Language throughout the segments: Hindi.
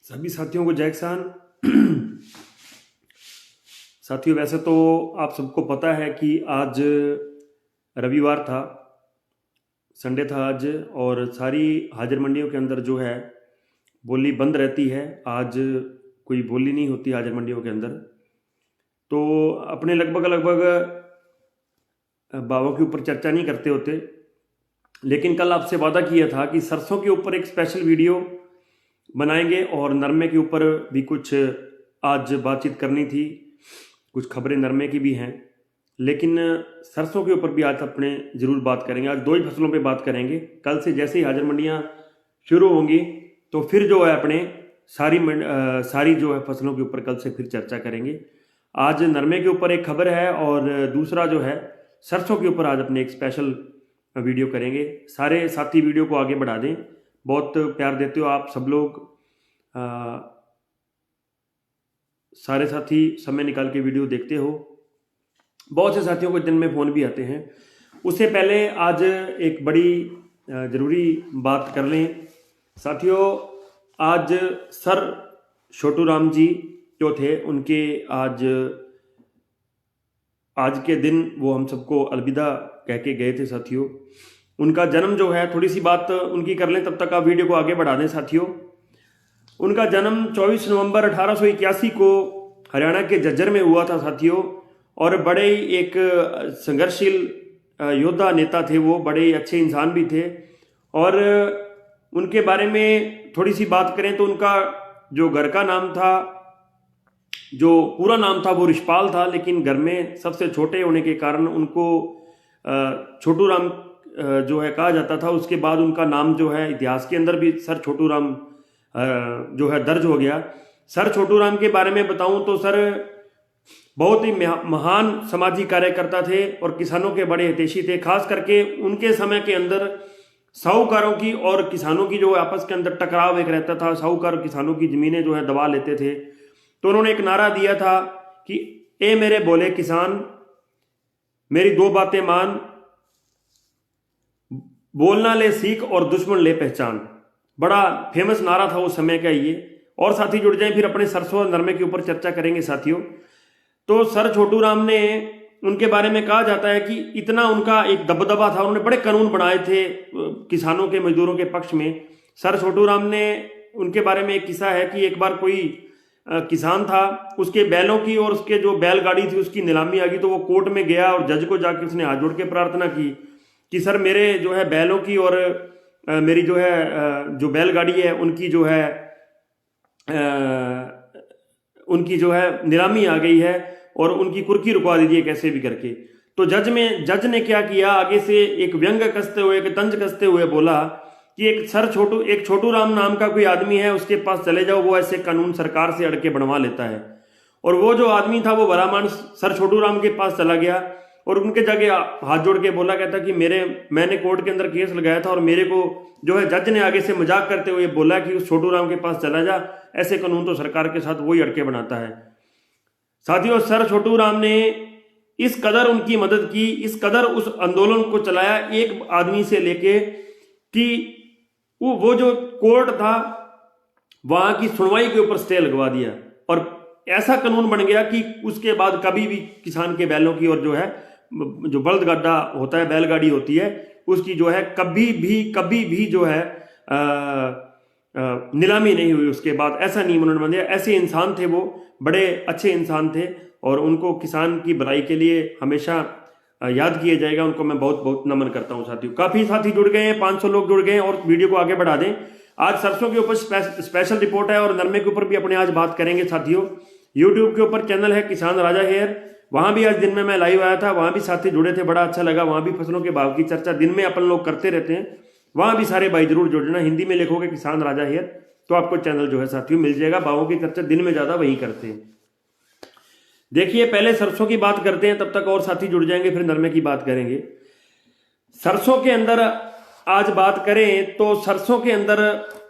सभी साथियों को जय किसान। साथियों, वैसे तो आप सबको पता है कि आज रविवार था, संडे था आज, और सारी हाजिर मंडियों के अंदर जो है बोली बंद रहती है। आज कोई बोली नहीं होती हाजिर मंडियों के अंदर। तो अपने लगभग भावों के ऊपर चर्चा नहीं करते होते, लेकिन कल आपसे वादा किया था कि सरसों के ऊपर एक स्पेशल वीडियो बनाएंगे और नरमे के ऊपर भी कुछ आज बातचीत करनी थी। कुछ खबरें नरमे की भी हैं, लेकिन सरसों के ऊपर भी आज अपने ज़रूर बात करेंगे। आज दो ही फसलों पे बात करेंगे। कल से जैसे ही हाजिर मंडियाँ शुरू होंगी तो फिर जो है अपने सारी जो है फसलों के ऊपर कल से फिर चर्चा करेंगे। आज नरमे के ऊपर एक खबर है और दूसरा जो है सरसों के ऊपर आज अपने एक स्पेशल वीडियो करेंगे। सारे साथी वीडियो को आगे बढ़ा दें, बहुत प्यार देते हो आप सब लोग। सारे साथी समय निकाल के वीडियो देखते हो। बहुत से साथियों को दिन में फ़ोन भी आते हैं। उससे पहले आज एक बड़ी ज़रूरी बात कर लें साथियों। आज सर छोटू राम जी जो थे उनके आज के दिन वो हम सबको अलविदा कह के गए थे साथियों। उनका जन्म जो है, थोड़ी सी बात उनकी कर लें, तब तक आप वीडियो को आगे बढ़ा दें साथियों। उनका जन्म 24 नवंबर 1881 को हरियाणा के झज्जर में हुआ था साथियों। और बड़े ही एक संघर्षशील योद्धा नेता थे वो, बड़े अच्छे इंसान भी थे। और उनके बारे में थोड़ी सी बात करें तो उनका जो घर का नाम था, जो पूरा नाम था वो रिछपाल था, लेकिन घर में सबसे छोटे होने के कारण उनको छोटू राम जो है कहा जाता था। उसके बाद उनका नाम जो है इतिहास के अंदर भी सर छोटू राम जो है दर्ज हो गया। सर छोटू राम के बारे में बताऊं तो सर बहुत ही महान समाजी कार्यकर्ता थे और किसानों के बड़े हितैषी थे। खास करके उनके समय के अंदर साहूकारों की और किसानों की जो आपस के अंदर टकराव एक रहता था। साहूकार किसानों की जमीनें जो है दबा लेते थे, तो उन्होंने एक नारा दिया था कि ए मेरे बोले किसान, मेरी दो बातें मान, बोलना ले सीख और दुश्मन ले पहचान। बड़ा फेमस नारा था उस समय का ये। और साथी जुड़ जाएं, फिर अपने सरसों और नरमे के ऊपर चर्चा करेंगे साथियों। तो सर छोटू राम ने, उनके बारे में कहा जाता है कि इतना उनका एक दबदबा था, उन्होंने बड़े कानून बनाए थे किसानों के, मजदूरों के पक्ष में। सर छोटू राम ने, उनके बारे में एक किस्सा है कि एक बार कोई किसान था, उसके बैलों की और उसके जो बैलगाड़ी थी उसकी नीलामी आ गई। तो वो कोर्ट में गया और जज को जाके उसने हाथ जोड़ के प्रार्थना की कि सर मेरे जो है बैलों की और मेरी जो है जो बैलगाड़ी है उनकी जो है नीलामी आ गई है और उनकी कुर्की रुकवा दीजिए कैसे भी करके। तो जज ने क्या किया, आगे से एक व्यंग कसते हुए, एक तंज कसते हुए बोला कि एक छोटू राम नाम का कोई आदमी है, उसके पास चले जाओ, वो ऐसे कानून सरकार से अड़ के बनवा लेता है। और वो जो आदमी था वो भला मानुस सर छोटू राम के पास चला गया और उनके जगह हाथ जोड़ के बोला, कहता कि मैंने कोर्ट के अंदर केस लगाया था और मेरे को जो है जज ने आगे से मजाक करते हुए बोला कि उस छोटू राम के पास चला जा, ऐसे कानून तो सरकार के साथ वही अड़के बनाता है। साथियों, सर छोटू राम ने इस कदर उनकी मदद की, इस कदर उस आंदोलन को चलाया एक आदमी से लेके कि वो जो कोर्ट था वहां की सुनवाई के ऊपर स्टे लगवा दिया। और ऐसा कानून बन गया कि उसके बाद कभी भी किसान के बैलों की और जो है जो बलदगाड़ा होता है, बैलगाड़ी होती है, उसकी जो है कभी भी जो है नीलामी नहीं हुई उसके बाद। ऐसा नियम उन्होंने बना दिया। ऐसे इंसान थे वो, बड़े अच्छे इंसान थे और उनको किसान की भलाई के लिए हमेशा याद किया जाएगा। उनको मैं बहुत बहुत नमन करता हूं साथियों। काफी साथी जुड़ गए हैं, 500 लोग जुड़ गए हैं और वीडियो को आगे बढ़ा दें। आज सरसों के ऊपर स्पेशल रिपोर्ट है और नरमे के ऊपर भी अपने आज बात करेंगे साथियों। यूट्यूब के ऊपर चैनल है किसान राजा हेयर, वहां भी आज दिन में मैं लाइव आया था, वहां भी साथी जुड़े थे, बड़ा अच्छा लगा। वहां भी फसलों के भाव की चर्चा दिन में अपन लोग करते रहते हैं, वहां भी सारे भाई जरूर जुड़ना। हिंदी में लिखोगे किसान राजा हेयर तो आपको चैनल जो है साथियों मिल जाएगा। भावों की चर्चा दिन में ज्यादा वही करते हैं। देखिए, पहले सरसों की बात करते हैं, तब तक और साथी जुड़ जाएंगे, फिर नरमे की बात करेंगे। सरसों के अंदर आज बात करें तो सरसों के अंदर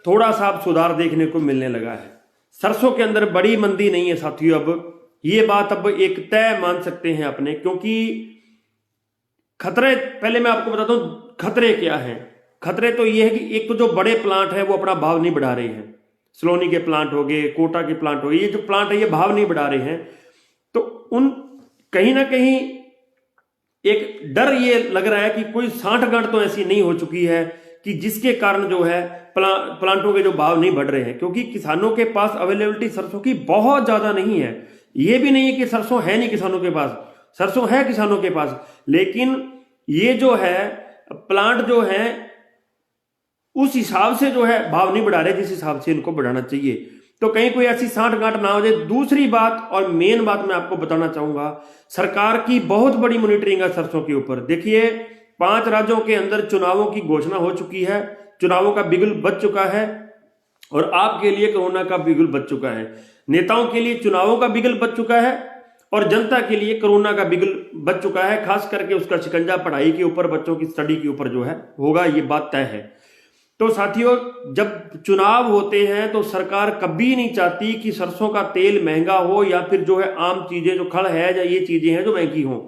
थोड़ा सा अब सुधार देखने को मिलने लगा है। सरसों के अंदर बड़ी मंदी नहीं है साथियों। अब ये बात अब एक तय मान सकते हैं अपने, क्योंकि खतरे, पहले मैं आपको बताता हूं खतरे क्या है। खतरे तो ये है कि एक तो जो बड़े प्लांट है वो अपना भाव नहीं बढ़ा रहे हैं। सलोनी के प्लांट हो गए, कोटा के प्लांट हो गए, ये जो प्लांट है ये भाव नहीं बढ़ा रहे हैं। तो उन कहीं ना कहीं एक डर ये लग रहा है कि कोई सांठगांठ तो ऐसी नहीं हो चुकी है कि जिसके कारण जो है प्लांटों के जो भाव नहीं बढ़ रहे हैं, क्योंकि किसानों के पास अवेलेबिलिटी सरसों की बहुत ज्यादा नहीं है। ये भी नहीं है कि सरसों है नहीं किसानों के पास, सरसों है किसानों के पास, लेकिन ये जो है प्लांट जो है उस हिसाब से जो है भाव नहीं बढ़ा रहे जिस हिसाब से इनको बढ़ाना चाहिए। तो कहीं कोई ऐसी सांठगांठ ना हो जाए। दूसरी बात और मेन बात मैं आपको बताना चाहूंगा, सरकार की बहुत बड़ी मॉनिटरिंग है सरसों के ऊपर। देखिए 5 राज्यों के अंदर चुनावों की घोषणा हो चुकी है, चुनावों का बिगुल बज चुका है और आपके लिए कोरोना का बिगुल बज चुका है। नेताओं के लिए चुनावों का बिगुल बज चुका है और जनता के लिए कोरोना का बिगुल बज चुका है। खास करके उसका शिकंजा पढ़ाई के ऊपर, बच्चों की स्टडी के ऊपर जो है होगा, ये बात तय है। तो साथियों, जब चुनाव होते हैं तो सरकार कभी नहीं चाहती कि सरसों का तेल महंगा हो या फिर जो है आम चीजें जो खड़ है या ये चीजें हैं जो महंगी हों।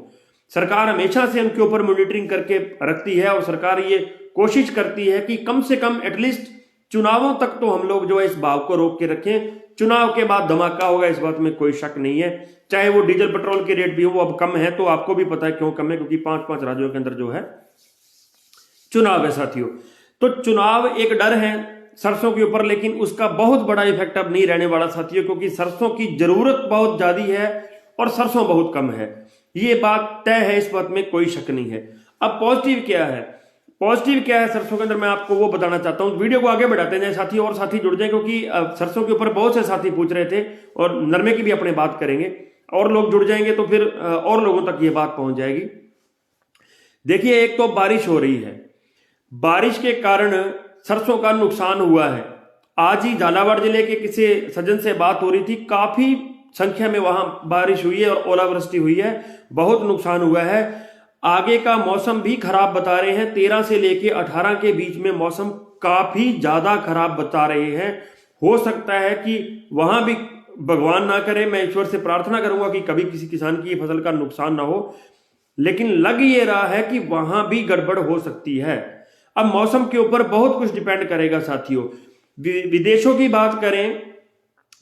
सरकार हमेशा से उनके ऊपर मॉनिटरिंग करके रखती है और सरकार ये कोशिश करती है कि कम से कम एटलीस्ट चुनावों तक तो हम लोग जो है इस भाव को रोक के रखें। चुनाव के बाद धमाका होगा, इस बात में कोई शक नहीं है। चाहे वो डीजल पेट्रोल के रेट भी हो, वो अब कम है, तो आपको भी पता है क्यों कम है, क्योंकि 5 राज्यों के अंदर जो है चुनाव है साथियों। तो चुनाव एक डर है सरसों के ऊपर, लेकिन उसका बहुत बड़ा इफेक्ट अब नहीं रहने वाला साथियों, क्योंकि सरसों की जरूरत बहुत ज्यादा है और सरसों बहुत कम है। ये बात तय है, इस बात में कोई शक नहीं है। अब पॉजिटिव क्या है, पॉजिटिव क्या है सरसों के अंदर, मैं आपको वो बताना चाहता हूं। वीडियो को आगे बढ़ाते हैं साथी, और साथी जुड़ जाए, क्योंकि सरसों के ऊपर बहुत से साथी पूछ रहे थे और नरमे की भी अपने बात करेंगे। और लोग जुड़ जाएंगे तो फिर और लोगों तक ये बात पहुंच जाएगी। देखिए, एक तो बारिश हो रही है, बारिश के कारण सरसों का नुकसान हुआ है। आज ही झालावाड़ जिले के किसी सज्जन से बात हो रही थी, काफी संख्या में वहां बारिश हुई है और ओलावृष्टि हुई है, बहुत नुकसान हुआ है। आगे का मौसम भी खराब बता रहे हैं, 13 से लेके 18 के बीच में मौसम काफी ज्यादा खराब बता रहे हैं। हो सकता है कि वहां भी, भगवान ना करे, मैं ईश्वर से प्रार्थना करूंगा कि कभी किसी किसान की फसल का नुकसान ना हो, लेकिन लग ये रहा है कि वहां भी गड़बड़ हो सकती है। अब मौसम के ऊपर बहुत कुछ डिपेंड करेगा साथियों। विदेशों की बात करें,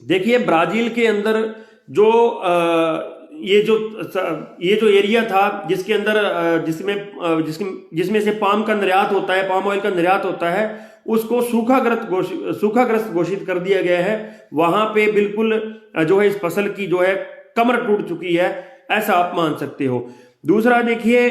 देखिए ब्राजील के अंदर जो ये जो एरिया था जिसके अंदर जिसमें से पाम का निर्यात होता है, पाम ऑयल का निर्यात होता है, उसको सूखाग्रस्त घोषित कर दिया गया है। वहां पे बिल्कुल जो है इस फसल की जो है कमर टूट चुकी है, ऐसा आप मान सकते हो। दूसरा देखिए,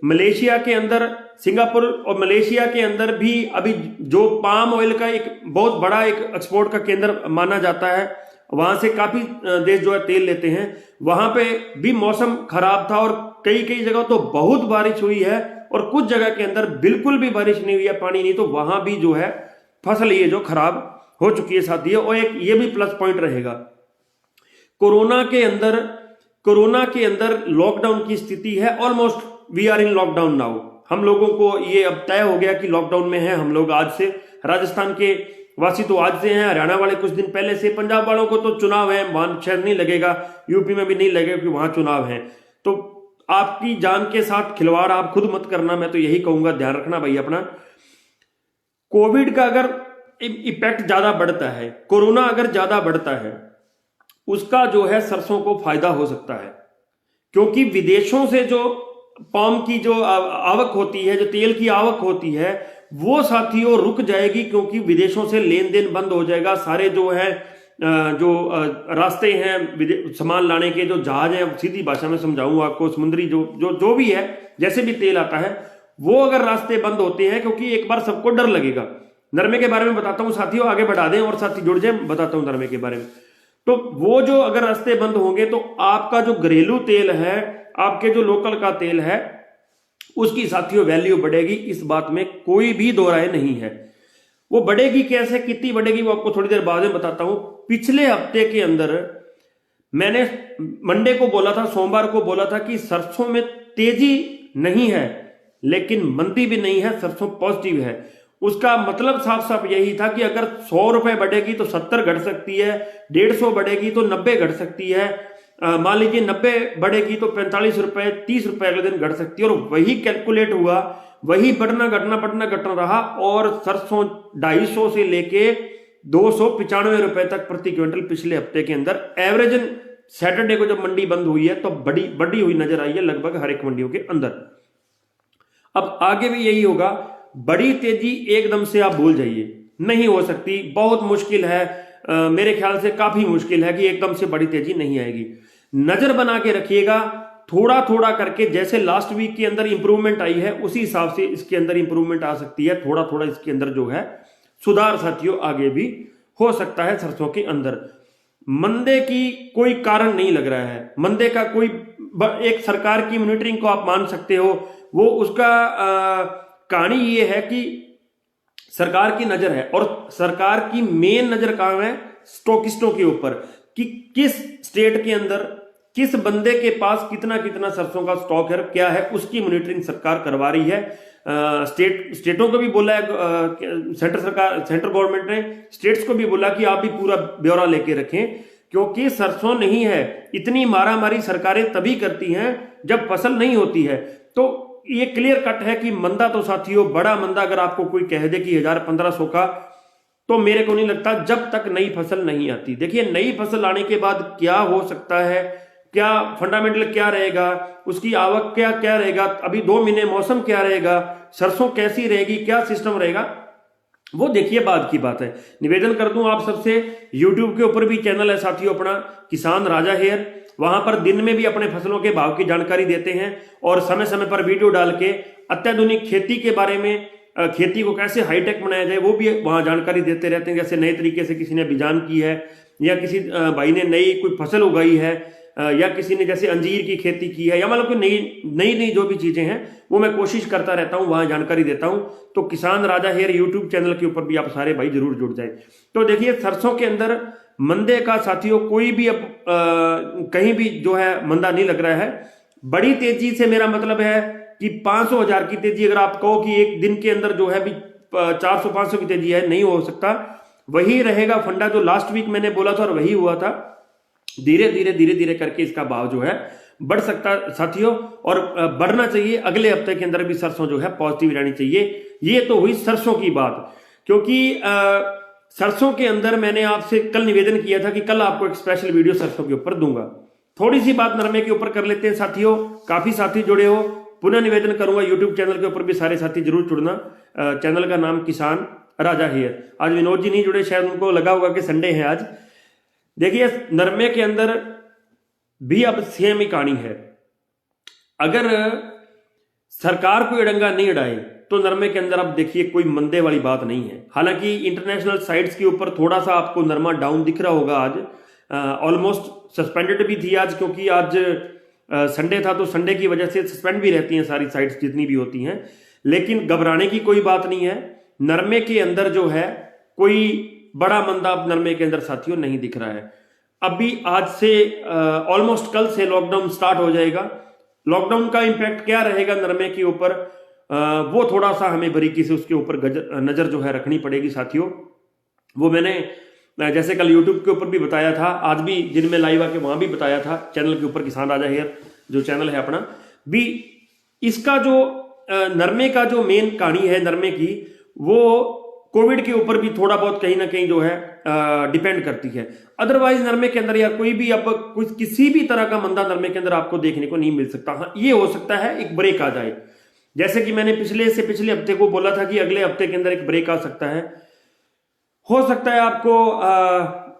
मलेशिया के अंदर, सिंगापुर और मलेशिया के अंदर भी अभी जो पाम ऑयल का एक बहुत बड़ा एक एक्सपोर्ट का केंद्र माना जाता है, वहां से काफी देश जो है तेल लेते हैं, वहां पे भी मौसम खराब था और कई जगह तो बहुत बारिश हुई है और कुछ जगह के अंदर बिल्कुल भी बारिश नहीं हुई है, पानी नहीं, तो वहां भी जो है फसल ये जो खराब हो चुकी है साथियों। और एक ये भी प्लस पॉइंट रहेगा, कोरोना के अंदर लॉकडाउन की स्थिति है, almost we are in lockdown now. हम लोगों को ये अब तय हो गया कि लॉकडाउन में है हम लोग आज से। राजस्थान के वासी तो आज से हैं, हरियाणा वाले कुछ दिन पहले से, पंजाब वालों को तो चुनाव है, वहां शायद नहीं लगेगा, यूपी में भी नहीं लगेगा क्योंकि वहां चुनाव है। तो आपकी जान के साथ खिलवाड़ आप खुद मत करना, मैं तो यही कहूंगा, ध्यान रखना भाई अपना। कोविड का अगर इफेक्ट ज्यादा बढ़ता है, कोरोना अगर ज्यादा बढ़ता है, उसका जो है सरसों को फायदा हो सकता है, क्योंकि विदेशों से जो पाम की जो आवक होती है, जो तेल की आवक होती है, वो साथियों रुक जाएगी, क्योंकि विदेशों से लेन देन बंद हो जाएगा। सारे जो है रास्ते हैं सामान लाने के, जो जहाज है, सीधी भाषा में समझाऊं आपको, समुद्री जो भी है, जैसे भी तेल आता है, वो अगर रास्ते बंद होते हैं, क्योंकि एक बार सबको डर लगेगा। नरमे के बारे में बताता हूं साथियों, आगे बढ़ा दें और साथी जुड़ जाए, बताता हूं नरमे के बारे में। तो वो जो अगर रास्ते बंद होंगे तो आपका जो घरेलू तेल है, आपके जो लोकल का तेल है, उसकी साथियों वैल्यू बढ़ेगी, इस बात में कोई भी दो राय नहीं है। वो बढ़ेगी कैसे, कितनी बढ़ेगी, वो आपको थोड़ी देर बाद में बताता हूं। पिछले हफ्ते के अंदर मैंने मंडे को बोला था, सोमवार को बोला था कि सरसों में तेजी नहीं है लेकिन मंदी भी नहीं है, सरसों पॉजिटिव है। उसका मतलब साफ साफ यही था कि अगर 100 रुपए बढ़ेगी तो 70 घट सकती है, 150 बढ़ेगी तो 90 घट सकती है, मान लीजिए 90 बढ़ेगी तो 45 रुपए 30 रुपए अगले दिन घट सकती है। और वही कैलकुलेट हुआ, वही बढ़ना घटना रहा और सरसों 250 से लेके 295 रुपए तक प्रति क्विंटल पिछले हफ्ते के अंदर एवरेजन सैटरडे को जब मंडी बंद हुई है तो बढ़ी हुई नजर आई है लगभग हर एक मंडियों के अंदर। अब आगे भी यही होगा, बड़ी तेजी एकदम से आप भूल जाइए, नहीं हो सकती, बहुत मुश्किल है, मेरे ख्याल से काफी मुश्किल है कि एकदम से बड़ी तेजी नहीं आएगी। नजर बना के रखिएगा, थोड़ा थोड़ा करके, जैसे लास्ट वीक के अंदर इंप्रूवमेंट आई है उसी हिसाब से इसके अंदर इंप्रूवमेंट आ सकती है। थोड़ा थोड़ा इसके अंदर जो है सुधार साथियों आगे भी हो सकता है सरसों के अंदर। मंदे की कोई कारण नहीं लग रहा है, मंदे का कोई एक सरकार की मॉनिटरिंग को आप मान सकते हो, वो उसका कहानी ये है कि सरकार की नजर है, और सरकार की मेन नजर कहां है, स्टॉकिस्टों के ऊपर, कि किस स्टेट के अंदर किस बंदे के पास कितना कितना सरसों का स्टॉक है, क्या है, उसकी मॉनिटरिंग सरकार करवा रही है। स्टेटों को भी बोला है, सेंट्रल गवर्नमेंट ने स्टेट्स को भी बोला कि आप भी पूरा ब्यौरा लेके रखें, क्योंकि सरसों नहीं है, इतनी मारामारी सरकारें तभी करती हैं जब फसल नहीं होती है। तो ये क्लियर कट है कि मंदा तो साथियों, बड़ा मंदा अगर आपको कोई कह दे कि 1000-1500 का, तो मेरे को नहीं लगता जब तक नई फसल नहीं आती। देखिए नई फसल आने के बाद क्या हो सकता है, क्या फंडामेंटल क्या रहेगा, उसकी आवक क्या रहेगा, अभी 2 महीने मौसम क्या रहेगा, सरसों कैसी रहेगी, क्या सिस्टम रहेगा, वो देखिए बाद की बात है। निवेदन कर दूं आप सबसे, YouTube के ऊपर भी चैनल है साथियों अपना किसान राजा हेयर, वहां पर दिन में भी अपने फसलों के भाव की जानकारी देते हैं और समय समय पर वीडियो डाल के अत्याधुनिक खेती के बारे में, खेती को कैसे हाईटेक बनाया जाए वो भी वहां जानकारी देते रहते हैं। जैसे नए तरीके से किसी ने बिजान की है, या किसी भाई ने नई कोई फसल उगाई है, या किसी ने जैसे अंजीर की खेती की है, या मतलब कोई नई जो भी चीजें हैं वो मैं कोशिश करता रहता हूं, वहां जानकारी देता हूं। तो किसान राजा हेयर यूट्यूब चैनल के ऊपर भी आप सारे भाई जरूर जुड़ जाए। तो देखिए सरसों के अंदर मंदे का साथियों कोई भी अब कहीं भी जो है मंदा नहीं लग रहा है। बड़ी तेजी से मेरा मतलब है कि 500,000 की तेजी, अगर आप कहो कि एक दिन के अंदर जो है भी 400-500 की तेजी है, नहीं हो सकता। वही रहेगा फंडा जो लास्ट वीक मैंने बोला था और वही हुआ था। धीरे धीरे करके इसका भाव जो है बढ़ सकता साथियों, और बढ़ना चाहिए। अगले हफ्ते के अंदर भी सरसों जो है पॉजिटिव रहनी चाहिए। ये तो हुई सरसों की बात, क्योंकि सरसों के अंदर मैंने आपसे कल निवेदन किया था कि कल आपको एक स्पेशल वीडियो सरसों के ऊपर दूंगा। थोड़ी सी बात नरमे के ऊपर कर लेते हैं साथियों, काफी साथी जुड़े हो। पुनः निवेदन करूंगा यूट्यूब चैनल के ऊपर भी सारे साथी जरूर जुड़ना। चैनल का नाम किसान राजा हेयर। आज विनोद जी नहीं जुड़े, शायद उनको लगा होगा कि संडे है आज। देखिए नरमे के अंदर भी अब सेम ही कहानी है। अगर सरकार कोई अड़ंगा नहीं अड़ाए तो नरमे के अंदर अब देखिए कोई मंदे वाली बात नहीं है। हालांकि इंटरनेशनल साइट्स के ऊपर थोड़ा सा आपको नरमा डाउन दिख रहा होगा आज, ऑलमोस्ट सस्पेंडेड भी थी आज, क्योंकि आज संडे था तो संडे की वजह से सस्पेंड भी रहती हैं सारी साइट्स जितनी भी होती हैं। लेकिन घबराने की कोई बात नहीं है। नरमे के अंदर जो है कोई बड़ा मंदा अब नरमे के अंदर साथियों नहीं दिख रहा है। अभी आज से ऑलमोस्ट कल से लॉकडाउन स्टार्ट हो जाएगा। लॉकडाउन का इंपैक्ट क्या रहेगा नरमे के ऊपर, वो थोड़ा सा हमें बारीकी से उसके ऊपर नजर जो है रखनी पड़ेगी साथियों। वो मैंने जैसे कल YouTube के ऊपर भी बताया था, आज भी जिनमें लाइव आके वहां भी बताया था चैनल के ऊपर, किसान राजा हेयर जो चैनल है अपना भी। इसका जो नरमे का जो मेन कहानी है नरमे की, वो कोविड के ऊपर भी थोड़ा बहुत कहीं ना कहीं जो है डिपेंड करती है। अदरवाइज नरमे के अंदर या कोई भी अब कुछ किसी भी तरह का मंदा नरमे के अंदर आपको देखने को नहीं मिल सकता। हाँ ये हो सकता है एक ब्रेक आ जाए, जैसे कि मैंने पिछले हफ्ते को बोला था कि अगले हफ्ते के अंदर एक ब्रेक आ सकता है। हो सकता है आपको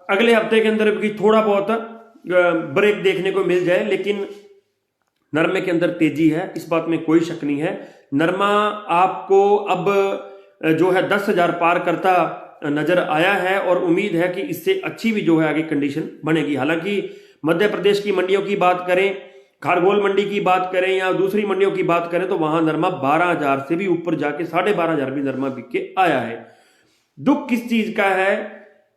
अगले हफ्ते के अंदर भी थोड़ा बहुत ब्रेक देखने को मिल जाए, लेकिन नरमे के अंदर तेजी है, इस बात में कोई शक नहीं है। नरमा आपको अब जो है 10,000 पार करता नजर आया है और उम्मीद है कि इससे अच्छी भी जो है आगे कंडीशन बनेगी। हालांकि मध्य प्रदेश की मंडियों की बात करें, खारगोल मंडी की बात करें या दूसरी मंडियों की बात करें, तो वहां नरमा 12,000 से भी ऊपर जाके 12,500 भी नरमा बिक के आया है। दुख किस चीज का है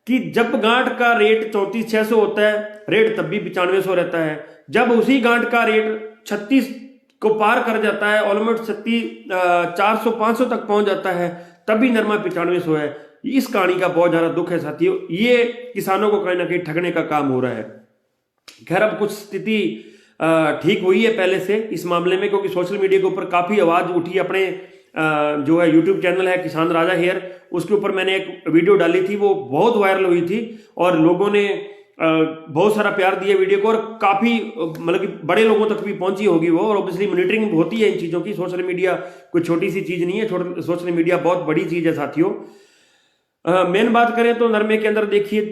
कि जब गांठ का रेट 34,600 होता है, रेट तब भी 9500 रहता है। जब उसी गांठ का रेट 36 को पार कर जाता है, ऑलमोस्ट 400-500 तक पहुंच जाता है, तब भी नरमा 9500 है। इस कहानी का बहुत ज्यादा दुख है साथियों। ये किसानों को कहीं ना कहीं ठगने का काम हो रहा है। खैर अब कुछ स्थिति ठीक हुई है पहले से इस मामले में, क्योंकि सोशल मीडिया के ऊपर काफी आवाज उठी अपने जो है यूट्यूब चैनल है किसान राजा हेयर, उसके ऊपर मैंने एक वीडियो डाली थी, वो बहुत वायरल हुई थी और लोगों ने बहुत सारा प्यार दिया वीडियो को और काफ़ी मतलब कि बड़े लोगों तक भी पहुंची होगी वो। और ऑब्वियसली मॉनिटरिंग होती है इन चीज़ों की। सोशल मीडिया कोई छोटी सी चीज़ नहीं है, सोशल मीडिया बहुत बड़ी चीज़ है साथियों। मेन बात करें तो नरमे के अंदर देखिए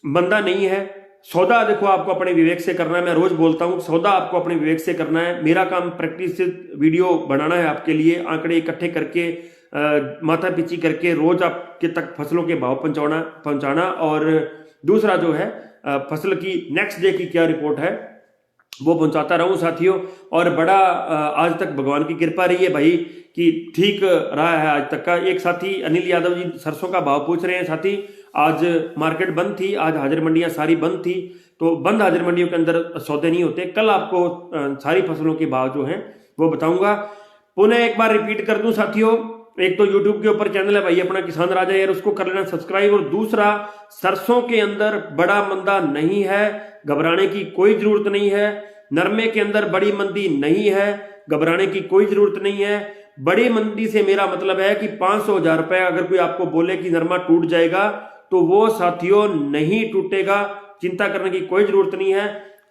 मंदा नहीं है। सौदा देखो आपको अपने विवेक से करना है। मैं रोज बोलता हूं सौदा आपको अपने विवेक से करना है। मेरा काम प्रैक्टिस वीडियो बनाना है आपके लिए, आंकड़े इकट्ठे करके माथा पीछी करके रोज आपके तक फसलों के भाव पहुंचाना और दूसरा जो है फसल की नेक्स्ट डे की क्या रिपोर्ट है वो पहुंचाता रहूं साथियों। और बड़ा आज तक भगवान की कृपा रही है भाई कि ठीक रहा है आज तक का। एक साथी अनिल यादव जी सरसों का भाव पूछ रहे हैं साथी, आज मार्केट बंद थी, आज हाजिर मंडियां सारी बंद थी, तो बंद हाजिर मंडियों के अंदर सौदे नहीं होते। कल आपको सारी फसलों के भाव जो हैं वो बताऊंगा। पुनः एक बार रिपीट कर दूं साथियों, एक तो यूट्यूब के ऊपर चैनल है भाई अपना किसान राजा यार, उसको कर लेना सब्सक्राइब। और दूसरा सरसों के अंदर बड़ा मंदा नहीं है, घबराने की कोई जरूरत नहीं है। नरमे के अंदर बड़ी मंदी नहीं है, घबराने की कोई जरूरत नहीं है। बड़ी मंदी से मेरा मतलब है कि 500,000 रुपए अगर कोई आपको बोले कि नरमा टूट जाएगा तो वो साथियों नहीं टूटेगा, चिंता करने की कोई जरूरत नहीं है।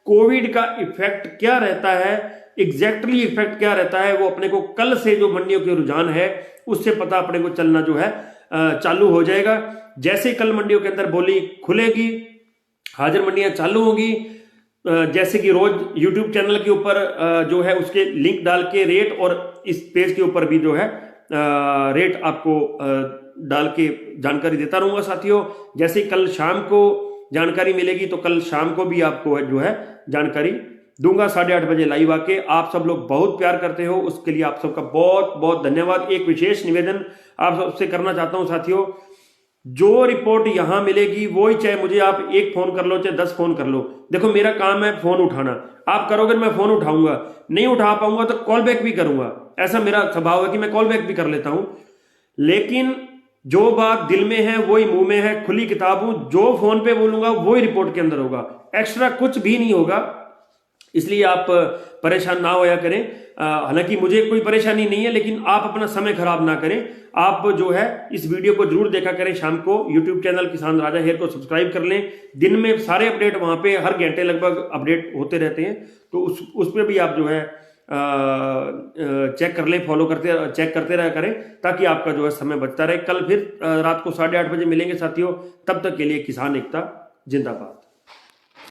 कोविड का इफेक्ट क्या रहता है, एग्जैक्टली इफेक्ट क्या रहता है, वो अपने को कल से जो मंडियों के रुझान है उससे पता अपने को चलना जो है चालू हो जाएगा। जैसे कल मंडियों के अंदर बोली खुलेगी, हाजिर मंडियां चालू होगी, जैसे कि रोज यूट्यूब चैनल के ऊपर जो है उसके लिंक डाल के रेट और इस पेज के ऊपर भी जो है रेट आपको डाल के जानकारी देता रहूंगा साथियों। जैसे कल शाम को जानकारी मिलेगी तो कल शाम को भी आपको जो है जानकारी दूंगा 8:30 बजे लाइव आके। आप सब लोग बहुत प्यार करते हो, उसके लिए आप सबका बहुत बहुत धन्यवाद। एक विशेष निवेदन आप सबसे करना चाहता हूं साथियों, जो रिपोर्ट यहां मिलेगी वो ही चाहे मुझे आप 1 फोन कर लो चाहे 10 फोन कर लो, देखो मेरा काम है फोन उठाना। आप करोगे मैं फोन उठाऊंगा, नहीं उठा पाऊंगा तो कॉल बैक भी करूंगा, ऐसा मेरा स्वभाव है कि मैं कॉल बैक भी कर लेता हूं। लेकिन जो बात दिल में है वही मुंह में है, खुली किताब हूं, जो फोन पे बोलूंगा वही रिपोर्ट के अंदर होगा, एक्स्ट्रा कुछ भी नहीं होगा। इसलिए आप परेशान ना होया करें। हालांकि मुझे कोई परेशानी नहीं है, लेकिन आप अपना समय खराब ना करें। आप जो है इस वीडियो को जरूर देखा करें, शाम को यूट्यूब चैनल किसान राजा हेयर को सब्सक्राइब कर लें। दिन में सारे अपडेट वहां पे हर घंटे लगभग अपडेट होते रहते हैं, तो उस पर भी आप जो है चेक कर लें, चेक करते रहा करें, ताकि आपका जो है समय बचता रहे। कल फिर रात को 8:30 बजे मिलेंगे साथियों, तब तक के लिए किसान एकता जिंदाबाद।